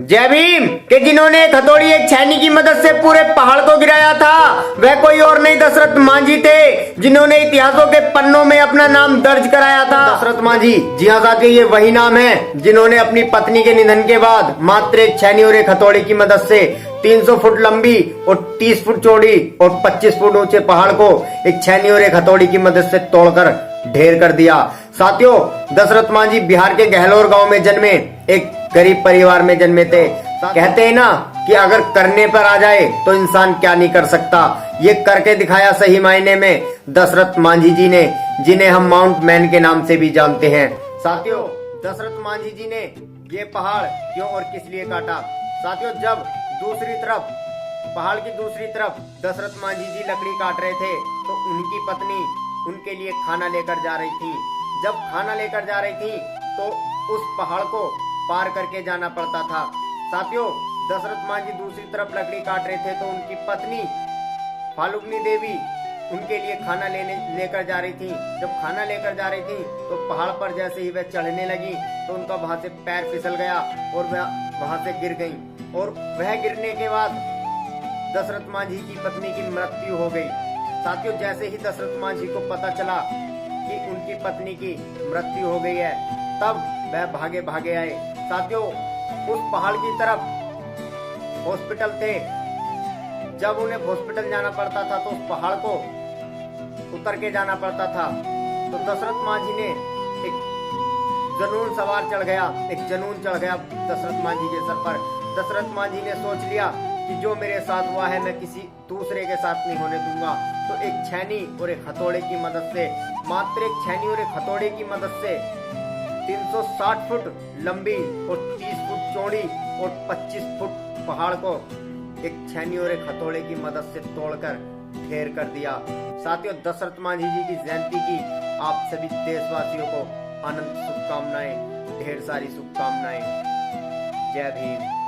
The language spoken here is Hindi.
जय भीम के जिन्होंने एक हथौड़ी एक छैनी की मदद से पूरे पहाड़ को गिराया था वह कोई और नहीं दशरथ मांझी थे, जिन्होंने इतिहासों के पन्नों में अपना नाम दर्ज कराया था। दशरथ मांझी, जी हाँ साथियों, ये वही नाम है जिन्होंने अपनी पत्नी के निधन के बाद मात्र एक छैनी और एक हथौड़ी की मदद से 300 फुट लंबी और 30 फुट चौड़ी और 25 फुट ऊंचे पहाड़ को एक छैनी और एक हथौड़ी की मदद से तोड़कर ढेर कर दिया। साथियों, दशरथ मांझी बिहार के गहलोर गांव में जन्मे एक गरीब परिवार में जन्मे थे। कहते हैं ना कि अगर करने पर आ जाए तो इंसान क्या नहीं कर सकता। ये करके दिखाया सही मायने में दशरथ मांझी जी ने, जिन्हें हम माउंट मैन के नाम से भी जानते हैं। साथियों, दशरथ मांझी जी ने ये पहाड़ क्यों और किस लिए काटा? साथियों, जब दूसरी तरफ पहाड़ की दूसरी तरफ दशरथ मांझी जी लकड़ी काट रहे थे तो उनकी पत्नी उनके लिए खाना लेकर जा रही थी। जब खाना लेकर जा रही थी तो उस पहाड़ को पार करके जाना पड़ता था। साथियों, दशरथ मांझी दूसरी तरफ लकड़ी काट रहे थे तो उनकी पत्नी फाल्गुनी देवी उनके लिए खाना लेकर जा रही थी। जब खाना लेकर जा रही थी तो पहाड़ पर जैसे ही वह चढ़ने लगी तो उनका वहां से पैर फिसल गया और वह वहां से गिर गई। और वह गिरने के बाद दशरथ मांझी की पत्नी की मृत्यु हो गई। साथियों, जैसे ही दशरथ मांझी को पता चला कि उनकी पत्नी की मृत्यु हो गई है, तब वह भागे भागे आए। साथियों, उस पहाड़ की तरफ हॉस्पिटल थे। जब उन्हें हॉस्पिटल जाना पड़ता था तो उस पहाड़ को उतर के जाना पड़ता था। तो दशरथ मांझी ने एक जुनून सवार चढ़ गया, एक जुनून चढ़ गया दशरथ मांझी के सर पर। दशरथ मांझी ने सोच लिया कि जो मेरे साथ हुआ है मैं किसी दूसरे के साथ नहीं होने दूंगा। तो एक छैनी और एक हथौड़े की मदद से, मात्र एक छैनी और एक हथौड़े की मदद से 360 फुट लंबी और 30 फुट चौड़ी और 25 फुट पहाड़ को एक छैनी और एक हथौड़े की मदद से तोड़कर ढेर कर दिया। साथियों, दशरथ मांझी जी की जयंती की आप सभी देशवासियों को अनंत शुभकामनाएं, ढेर सारी शुभकामनाएं। जय भीम।